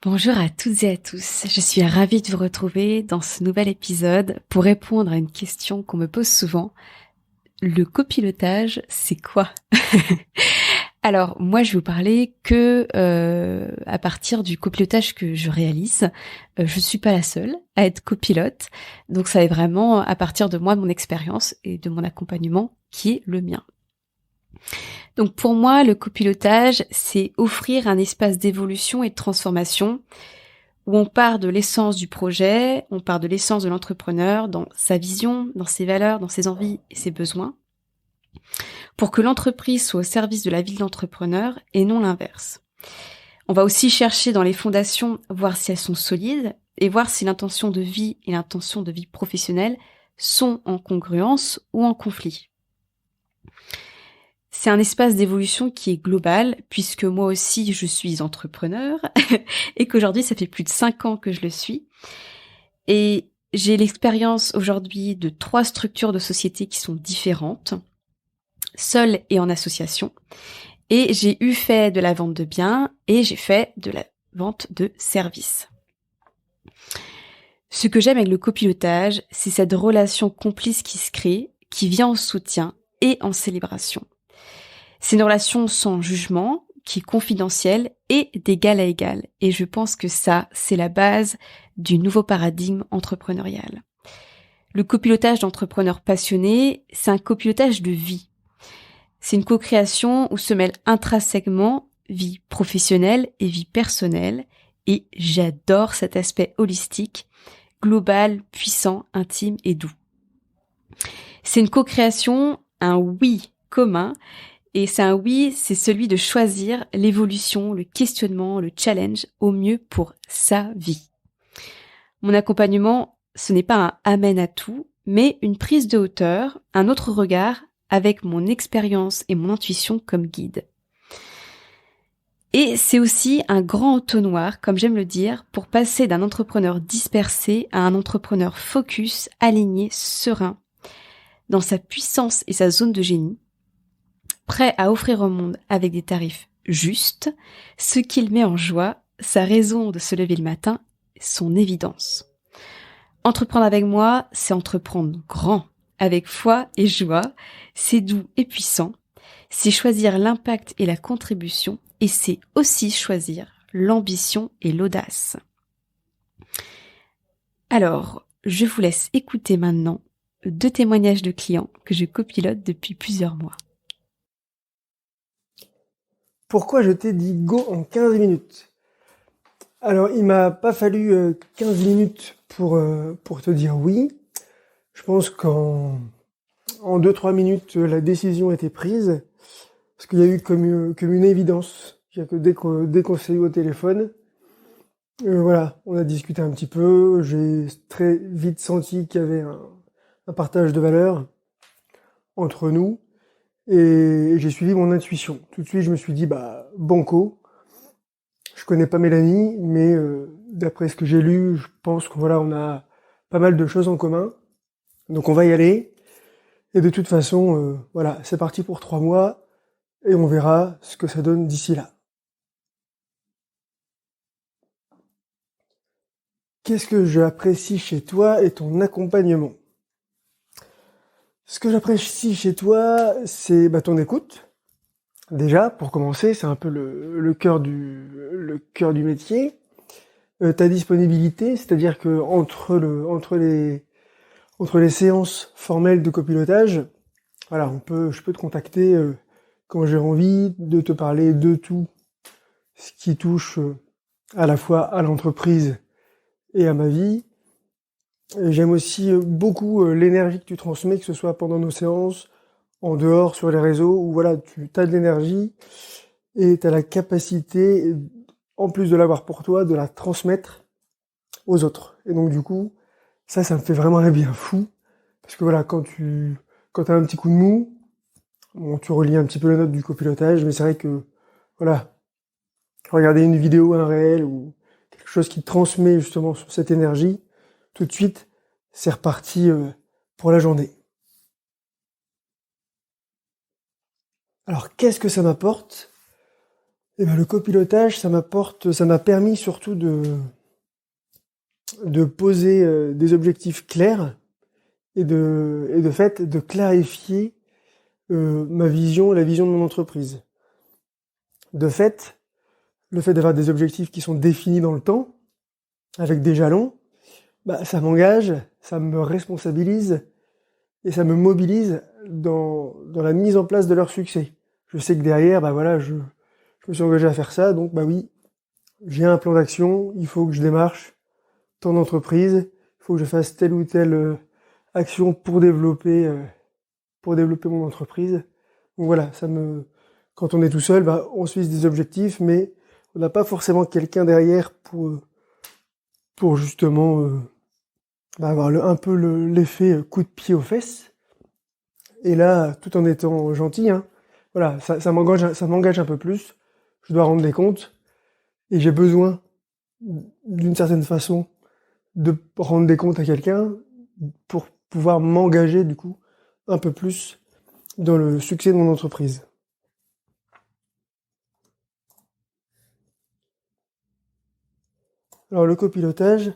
Bonjour à toutes et à tous, je suis ravie de vous retrouver dans ce nouvel épisode pour répondre à une question qu'on me pose souvent. Le copilotage, c'est quoi? Alors moi je vais vous parler que à partir du copilotage que je réalise. Je suis pas la seule à être copilote, donc ça est vraiment à partir de moi, de mon expérience et de mon accompagnement qui est le mien. Donc pour moi, le copilotage, c'est offrir un espace d'évolution et de transformation où on part de l'essence du projet, on part de l'essence de l'entrepreneur, dans sa vision, dans ses valeurs, dans ses envies et ses besoins, pour que l'entreprise soit au service de la vie de l'entrepreneur et non l'inverse. On va aussi chercher dans les fondations, voir si elles sont solides et voir si l'intention de vie et l'intention de vie professionnelle sont en congruence ou en conflit. C'est un espace d'évolution qui est global, puisque moi aussi je suis entrepreneur et qu'aujourd'hui ça fait plus de 5 ans que je le suis. Et j'ai l'expérience aujourd'hui de 3 structures de société qui sont différentes, seule et en association. Et j'ai fait de la vente de biens et j'ai fait de la vente de services. Ce que j'aime avec le copilotage, c'est cette relation complice qui se crée, qui vient en soutien et en célébration. C'est une relation sans jugement, qui est confidentielle et d'égal à égal. Et je pense que ça, c'est la base du nouveau paradigme entrepreneurial. Le copilotage d'entrepreneurs passionnés, c'est un copilotage de vie. C'est une co-création où se mêlent intrinsèquement vie professionnelle et vie personnelle. Et j'adore cet aspect holistique, global, puissant, intime et doux. C'est une co-création, un oui commun. Et c'est un oui, c'est celui de choisir l'évolution, le questionnement, le challenge au mieux pour sa vie. Mon accompagnement, ce n'est pas un amen à tout, mais une prise de hauteur, un autre regard avec mon expérience et mon intuition comme guide. Et c'est aussi un grand entonnoir, comme j'aime le dire, pour passer d'un entrepreneur dispersé à un entrepreneur focus, aligné, serein, dans sa puissance et sa zone de génie, prêt à offrir au monde avec des tarifs justes, ce qu'il met en joie, sa raison de se lever le matin, son évidence. Entreprendre avec moi, c'est entreprendre grand, avec foi et joie, c'est doux et puissant, c'est choisir l'impact et la contribution, et c'est aussi choisir l'ambition et l'audace. Alors, je vous laisse écouter maintenant 2 témoignages de clients que je copilote depuis plusieurs mois. Pourquoi je t'ai dit go en 15 minutes? Alors, il m'a pas fallu 15 minutes pour te dire oui. Je pense en 2-3 minutes, la décision était prise. Parce qu'il y a eu comme une évidence. C'est-à-dire que dès qu'on s'est eu au téléphone, voilà, on a discuté un petit peu. J'ai très vite senti qu'il y avait un partage de valeurs entre nous. Et j'ai suivi mon intuition. Tout de suite, je me suis dit, bah, banco. Je connais pas Mélanie, mais d'après ce que j'ai lu, je pense que voilà, on a pas mal de choses en commun. Donc on va y aller. Et de toute façon, voilà, c'est parti pour 3 mois et on verra ce que ça donne d'ici là. Qu'est-ce que j'apprécie chez toi et ton accompagnement? Ce que j'apprécie chez toi, c'est ton écoute. Déjà, pour commencer, c'est un peu le cœur du métier. Ta disponibilité, c'est-à-dire que entre les séances formelles de copilotage, voilà, je peux te contacter quand j'ai envie de te parler de tout ce qui touche à la fois à l'entreprise et à ma vie. Et j'aime aussi beaucoup l'énergie que tu transmets, que ce soit pendant nos séances, en dehors, sur les réseaux, où voilà, tu as de l'énergie et tu as la capacité, en plus de l'avoir pour toi, de la transmettre aux autres. Et donc du coup, ça me fait vraiment un bien fou. Parce que voilà, quand t'as un petit coup de mou, bon, tu relis un petit peu les notes du copilotage, mais c'est vrai que, voilà, regarder une vidéo, un réel, ou quelque chose qui transmet justement cette énergie, tout de suite, c'est reparti pour la journée. Alors, qu'est-ce que ça m'apporte? Et ben, le copilotage, ça m'a permis surtout de poser des objectifs clairs et de fait de clarifier ma vision, la vision de mon entreprise. De fait, le fait d'avoir des objectifs qui sont définis dans le temps, avec des jalons, bah, ça m'engage, ça me responsabilise et ça me mobilise dans la mise en place de leur succès. Je sais que derrière, bah voilà, je me suis engagé à faire ça, donc bah oui, j'ai un plan d'action, il faut que je démarche tant d'entreprises, il faut que je fasse telle ou telle action pour développer mon entreprise. Donc voilà, quand on est tout seul, bah, on se fixe des objectifs, mais on n'a pas forcément quelqu'un derrière pour justement avoir un peu l'effet coup de pied aux fesses. Et là, tout en étant gentil, hein, voilà, ça m'engage un peu plus. Je dois rendre des comptes et j'ai besoin, d'une certaine façon, de rendre des comptes à quelqu'un pour pouvoir m'engager du coup un peu plus dans le succès de mon entreprise. Alors le copilotage,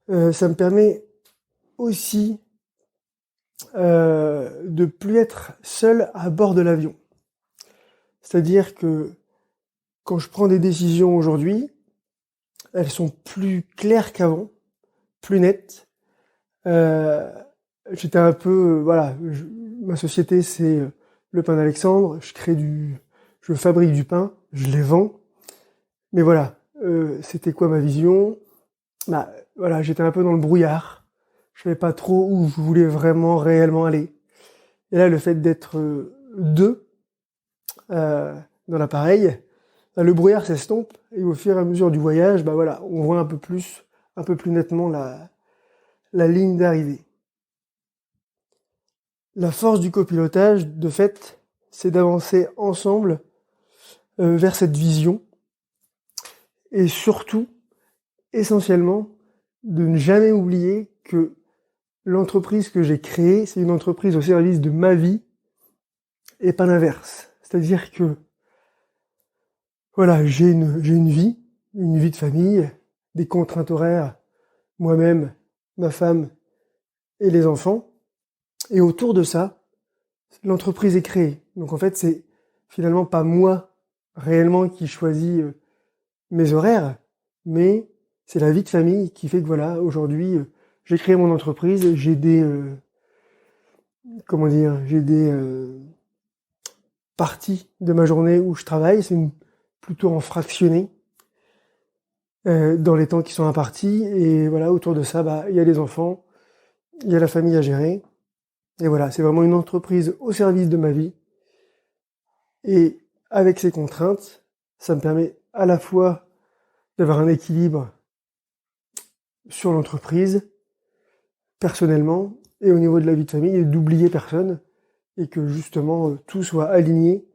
ça me permet aussi de plus être seul à bord de l'avion. C'est-à-dire que quand je prends des décisions aujourd'hui, elles sont plus claires qu'avant, plus nettes. J'étais un peu, voilà, ma société c'est le pain d'Alexandre, je fabrique du pain, je les vends, mais voilà, c'était quoi ma vision? Bah voilà, j'étais un peu dans le brouillard, je savais pas trop où je voulais vraiment réellement aller. Et là, le fait d'être deux dans l'appareil, bah, le brouillard s'estompe et au fur et à mesure du voyage, bah voilà, on voit un peu plus nettement la ligne d'arrivée. La force du copilotage, de fait, c'est d'avancer ensemble vers cette vision et surtout, essentiellement, de ne jamais oublier que l'entreprise que j'ai créée, c'est une entreprise au service de ma vie et pas l'inverse. C'est-à-dire que voilà, j'ai une vie de famille, des contraintes horaires, moi-même, ma femme et les enfants. Et autour de ça, l'entreprise est créée. Donc en fait, c'est finalement pas moi réellement qui choisis mes horaires, mais c'est la vie de famille qui fait que voilà, aujourd'hui, j'ai créé mon entreprise, j'ai des parties de ma journée où je travaille, plutôt en fractionné dans les temps qui sont impartis. Et voilà, autour de ça, bah il y a les enfants, il y a la famille à gérer. Et voilà, c'est vraiment une entreprise au service de ma vie. Et avec ces contraintes, ça me permet à la fois d'avoir un équilibre sur l'entreprise, personnellement, et au niveau de la vie de famille, et d'oublier personne, et que justement tout soit aligné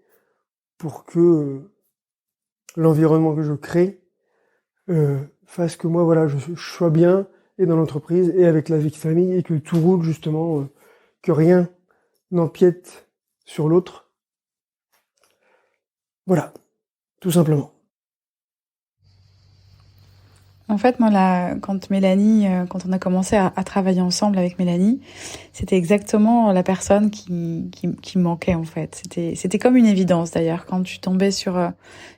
pour que l'environnement que je crée fasse que moi, voilà, je sois bien, et dans l'entreprise, et avec la vie de famille, et que tout roule justement, que rien n'empiète sur l'autre. Voilà, tout simplement. En fait, moi, quand on a commencé à travailler ensemble avec Mélanie, c'était exactement la personne qui me manquait, en fait. C'était comme une évidence, d'ailleurs, quand je tombais sur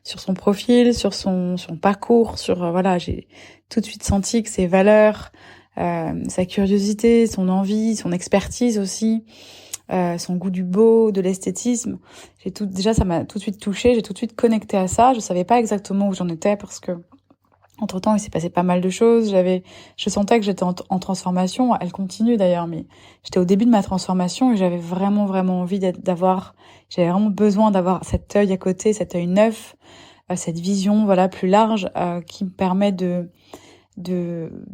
son profil, sur son parcours, voilà, j'ai tout de suite senti que ses valeurs, sa curiosité, son envie, son expertise aussi, son goût du beau, de l'esthétisme, déjà, ça m'a tout de suite touchée, j'ai tout de suite connecté à ça. Je savais pas exactement où j'en étais parce que entre-temps, il s'est passé pas mal de choses. Je sentais que j'étais en transformation. Elle continue d'ailleurs, mais j'étais au début de ma transformation et j'avais vraiment, vraiment envie j'avais vraiment besoin d'avoir cet œil à côté, cet œil neuf, cette vision, voilà, plus large, qui me permet de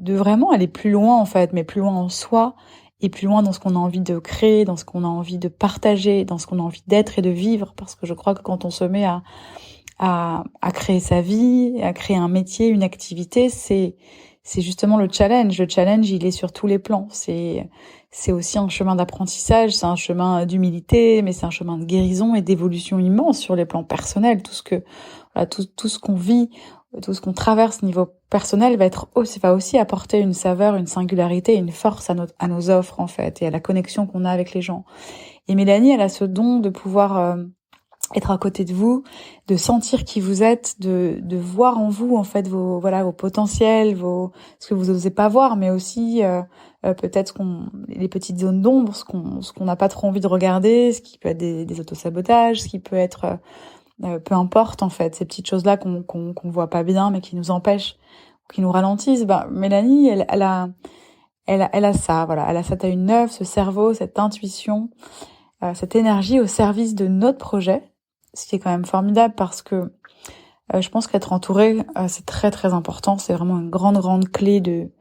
vraiment aller plus loin, en fait, mais plus loin en soi et plus loin dans ce qu'on a envie de créer, dans ce qu'on a envie de partager, dans ce qu'on a envie d'être et de vivre. Parce que je crois que quand on se met à créer sa vie, à créer un métier, une activité, c'est c'est justement le challenge. Le challenge, il est sur tous les plans. C'est aussi un chemin d'apprentissage, c'est un chemin d'humilité, mais c'est un chemin de guérison et d'évolution immense sur les plans personnels. Tout ce qu'on vit, tout ce qu'on traverse niveau personnel va aussi apporter une saveur, une singularité, une force à nos offres, en fait, et à la connexion qu'on a avec les gens. Et Mélanie, elle a ce don de pouvoir être à côté de vous, de sentir qui vous êtes, de voir en vous, en fait, vos potentiels, ce que vous osez pas voir, mais aussi, peut-être les petites zones d'ombre, ce qu'on n'a pas trop envie de regarder, ce qui peut être des autosabotages, ce qui peut être, peu importe, en fait, ces petites choses-là qu'on voit pas bien, mais qui nous empêchent, qui nous ralentissent. Mélanie, elle a ça, voilà. Elle a cette œil neuf, ce cerveau, cette intuition, cette énergie au service de notre projet, ce qui est quand même formidable parce que je pense qu'être entouré, c'est très très important. C'est vraiment une grande clé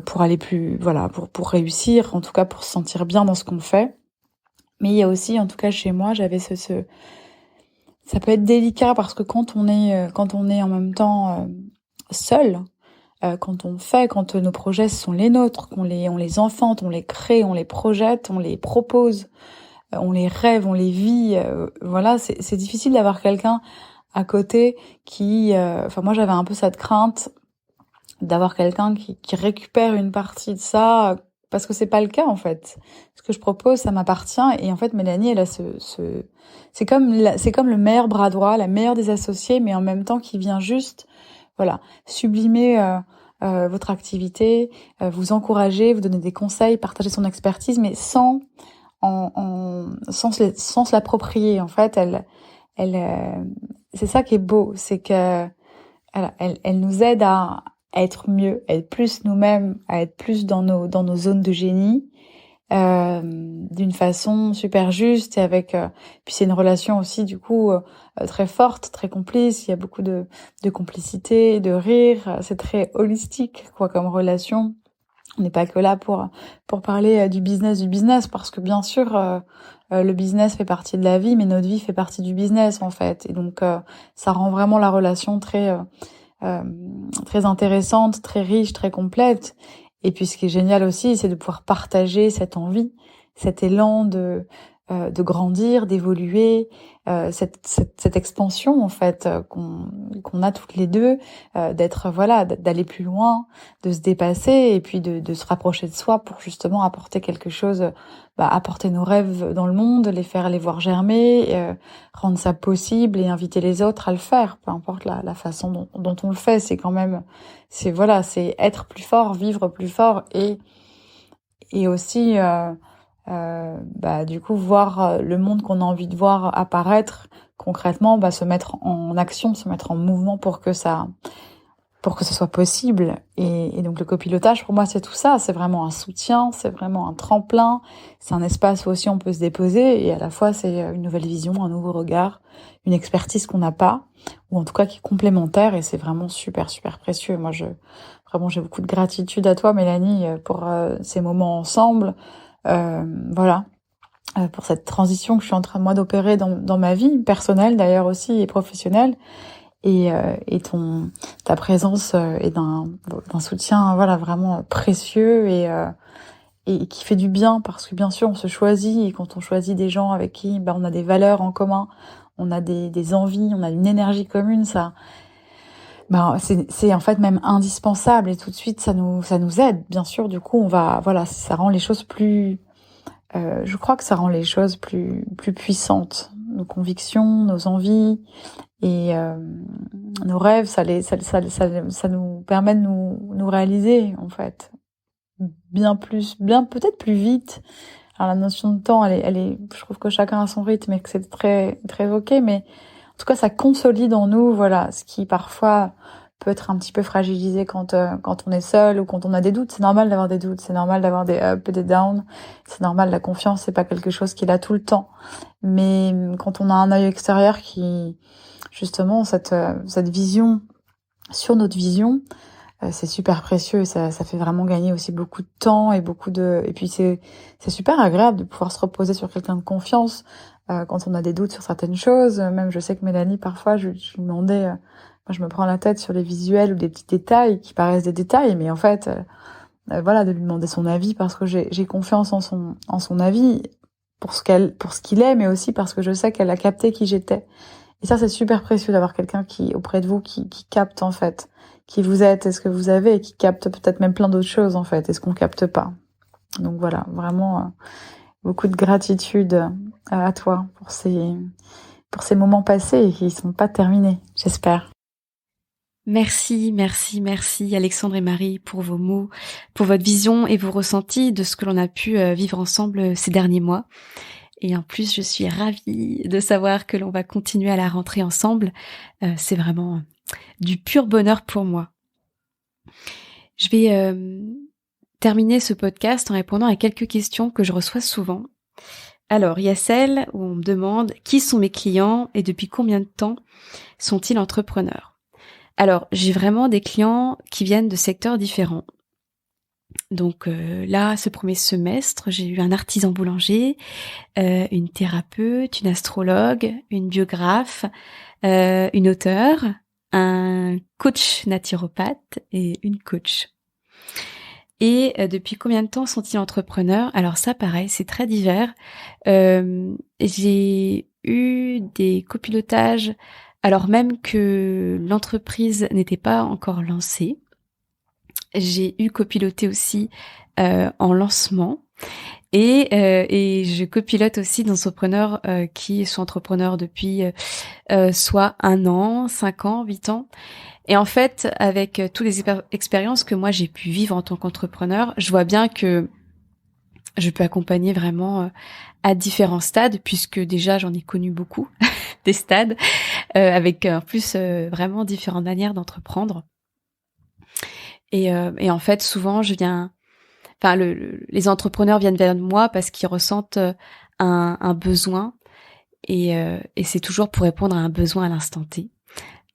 pour aller plus, voilà, pour réussir, en tout cas pour se sentir bien dans ce qu'on fait. Mais il y a aussi, en tout cas chez moi, j'avais ça peut être délicat parce que quand on est en même temps seul, quand nos projets sont les nôtres, on les enfante, on les crée, on les projette, on les propose, on les rêve, on les vit, voilà, c'est difficile d'avoir quelqu'un à côté qui, moi j'avais un peu cette crainte d'avoir quelqu'un qui récupère une partie de ça, parce que c'est pas le cas en fait. Ce que je propose, ça m'appartient, et en fait Mélanie, elle a c'est comme le meilleur bras droit, la meilleure des associées, mais en même temps qui vient juste, voilà, sublimer votre activité, vous encourager, vous donner des conseils, partager son expertise, mais sans se l'approprier. En fait, elle c'est ça qui est beau, c'est que elle nous aide à être mieux, à être plus nous-mêmes, à être plus dans nos zones de génie, d'une façon super juste, et avec puis c'est une relation aussi du coup très forte, très complice. Il y a beaucoup de complicité, de rire. C'est très holistique quoi comme relation. On n'est pas que là pour parler du business, parce que bien sûr le business fait partie de la vie, mais notre vie fait partie du business en fait, et donc ça rend vraiment la relation très intéressante, très riche, très complète. Et puis ce qui est génial aussi, c'est de pouvoir partager cette envie, cet élan de grandir, d'évoluer, cette expansion en fait qu'on a toutes les deux, d'aller plus loin, de se dépasser, et puis de se rapprocher de soi pour justement apporter quelque chose, apporter nos rêves dans le monde, les voir germer, rendre ça possible et inviter les autres à le faire, peu importe la façon dont on le fait. C'est quand même, c'est être plus fort, vivre plus fort, et aussi du coup voir le monde qu'on a envie de voir apparaître concrètement, se mettre en action, se mettre en mouvement pour que ce soit possible. Et donc le copilotage, pour moi, c'est tout ça. C'est vraiment un soutien, c'est vraiment un tremplin, c'est un espace où aussi on peut se déposer, et à la fois c'est une nouvelle vision, un nouveau regard, une expertise qu'on n'a pas, ou en tout cas qui est complémentaire, et c'est vraiment super super précieux. Moi j'ai beaucoup de gratitude à toi Mélanie pour ces moments ensemble, pour cette transition que je suis en train moi d'opérer dans ma vie personnelle d'ailleurs aussi, et professionnelle, et ta présence est d'un soutien vraiment précieux, et qui fait du bien, parce que bien sûr on se choisit, et quand on choisit des gens avec qui on a des valeurs en commun, on a des envies, on a une énergie commune, ça c'est en fait même indispensable, et tout de suite ça nous aide. Bien sûr, du coup ça rend les choses plus je crois que ça rend les choses plus puissantes, nos convictions, nos envies, et nos rêves, ça nous permet de nous réaliser en fait bien peut-être plus vite. Alors la notion de temps, elle est, je trouve que chacun a son rythme et que c'est très très ok, mais en tout cas ça consolide en nous, ce qui parfois peut être un petit peu fragilisé quand on est seul, ou quand on a des doutes. C'est normal d'avoir des doutes, c'est normal d'avoir des ups et des downs, c'est normal. La confiance, c'est pas quelque chose qui est là tout le temps, mais quand on a un œil extérieur qui, justement, cette vision sur notre vision, c'est super précieux. Ça fait vraiment gagner aussi beaucoup de temps, et puis c'est super agréable de pouvoir se reposer sur quelqu'un de confiance quand on a des doutes sur certaines choses. Même je sais que Mélanie, parfois je lui demandais je me prends la tête sur les visuels ou des petits détails qui paraissent des détails, mais en fait, voilà, de lui demander son avis parce que j'ai confiance en son avis pour ce qu'il est, mais aussi parce que je sais qu'elle a capté qui j'étais. Et ça, c'est super précieux d'avoir quelqu'un auprès de vous, qui capte, en fait, qui vous êtes et ce que vous avez, et qui capte peut-être même plein d'autres choses, en fait, et ce qu'on capte pas. Donc voilà, vraiment, beaucoup de gratitude à toi pour ces moments passés et qui sont pas terminés, j'espère. Merci Alexandre et Marie pour vos mots, pour votre vision et vos ressentis de ce que l'on a pu vivre ensemble ces derniers mois. Et en plus, je suis ravie de savoir que l'on va continuer à la rentrée ensemble. C'est vraiment du pur bonheur pour moi. Je vais terminer ce podcast en répondant à quelques questions que je reçois souvent. Alors, il y a celle où on me demande qui sont mes clients et depuis combien de temps sont-ils entrepreneurs. Alors, j'ai vraiment des clients qui viennent de secteurs différents. Donc là, ce premier semestre, j'ai eu un artisan boulanger, une thérapeute, une astrologue, une biographe, une auteure, un coach naturopathe et une coach. Et depuis combien de temps sont-ils entrepreneurs? Alors ça, pareil, c'est très divers. J'ai eu des copilotages alors même que l'entreprise n'était pas encore lancée. J'ai eu copiloté aussi en lancement. Et je copilote aussi d'entrepreneurs qui sont entrepreneurs depuis soit 1 an, 5 ans, 8 ans. Et en fait, avec toutes les expériences que moi j'ai pu vivre en tant qu'entrepreneur, je vois bien que je peux accompagner vraiment à différents stades, puisque déjà j'en ai connu beaucoup des stades, avec en plus vraiment différentes manières d'entreprendre. Et en fait, souvent les entrepreneurs viennent vers moi parce qu'ils ressentent un besoin, et c'est toujours pour répondre à un besoin à l'instant T.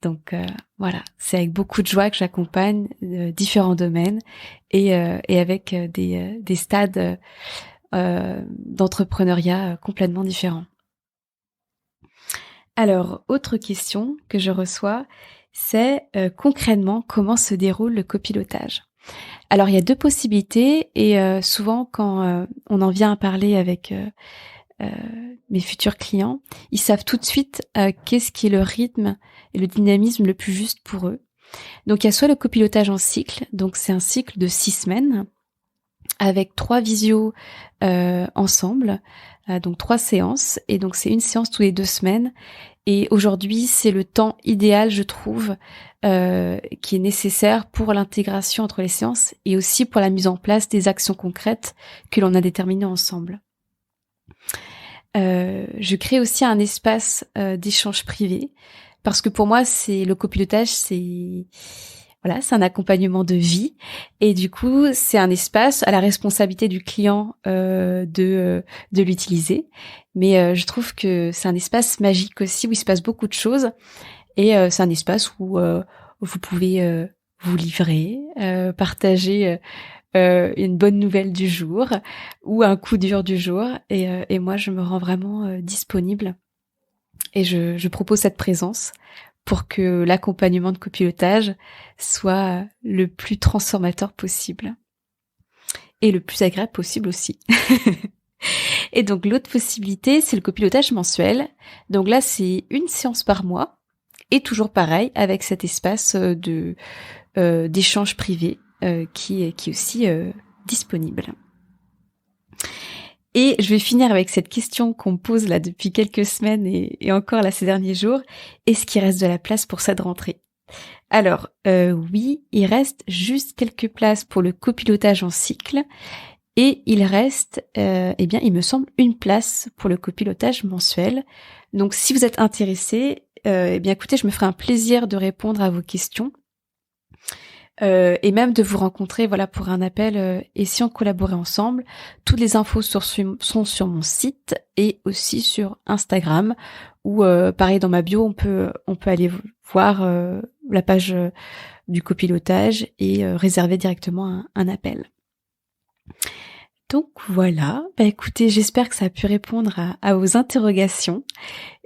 Donc voilà, c'est avec beaucoup de joie que j'accompagne différents domaines et avec des stades d'entrepreneuriat complètement différents. Alors, autre question que je reçois, c'est concrètement comment se déroule le copilotage. Alors, il y a 2 possibilités et souvent quand on en vient à parler avec mes futurs clients, ils savent tout de suite qu'est-ce qui est le rythme et le dynamisme le plus juste pour eux. Donc il y a soit le copilotage en cycle, donc c'est un cycle de 6 semaines avec 3 visios ensemble, donc 3 séances, et donc c'est une séance tous les 2 semaines. Et aujourd'hui, c'est le temps idéal, je trouve, qui est nécessaire pour l'intégration entre les séances et aussi pour la mise en place des actions concrètes que l'on a déterminées ensemble. Je crée aussi un espace d'échange privé parce que pour moi, le copilotage, c'est un accompagnement de vie et du coup, c'est un espace à la responsabilité du client de l'utiliser. Mais je trouve que c'est un espace magique aussi où il se passe beaucoup de choses et c'est un espace où vous pouvez vous livrer, partager une bonne nouvelle du jour ou un coup dur du jour et moi je me rends vraiment disponible et je propose cette présence pour que l'accompagnement de copilotage soit le plus transformateur possible et le plus agréable possible aussi. Et donc l'autre possibilité, c'est le copilotage mensuel. Donc là, c'est une séance par mois et toujours pareil avec cet espace d'échange privé qui est aussi disponible. Et je vais finir avec cette question qu'on me pose là depuis quelques semaines et encore là ces derniers jours. Est-ce qu'il reste de la place pour cette rentrée? Alors oui, il reste juste quelques places pour le copilotage en cycle et il reste, il me semble, une place pour le copilotage mensuel. Donc si vous êtes intéressé, écoutez, je me ferai un plaisir de répondre à vos questions. Et même de vous rencontrer pour un appel et si on collaborait ensemble. Toutes les infos sont sur mon site et aussi sur Instagram où pareil dans ma bio on peut aller voir la page du copilotage et réserver directement un appel. Donc voilà, écoutez, j'espère que ça a pu répondre à vos interrogations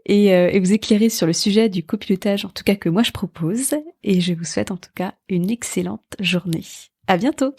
et vous éclairer sur le sujet du copilotage, en tout cas que moi je propose. Et je vous souhaite en tout cas une excellente journée. À bientôt!